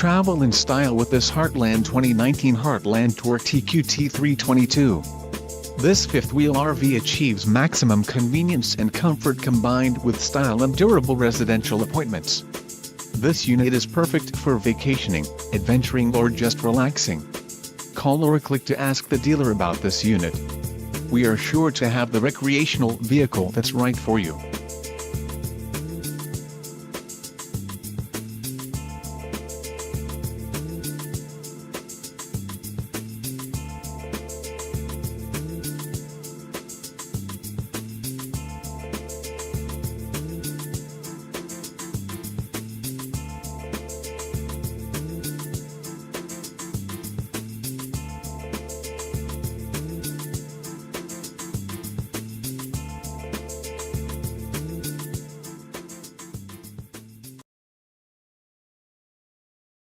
Travel in style with this Heartland 2019 Heartland Tour TQ T322. This fifth-wheel RV achieves maximum convenience and comfort combined with style and durable residential appointments. This unit is perfect for vacationing, adventuring or just relaxing. Call or click to ask the dealer about this unit. We are sure to have the recreational vehicle that's right for you.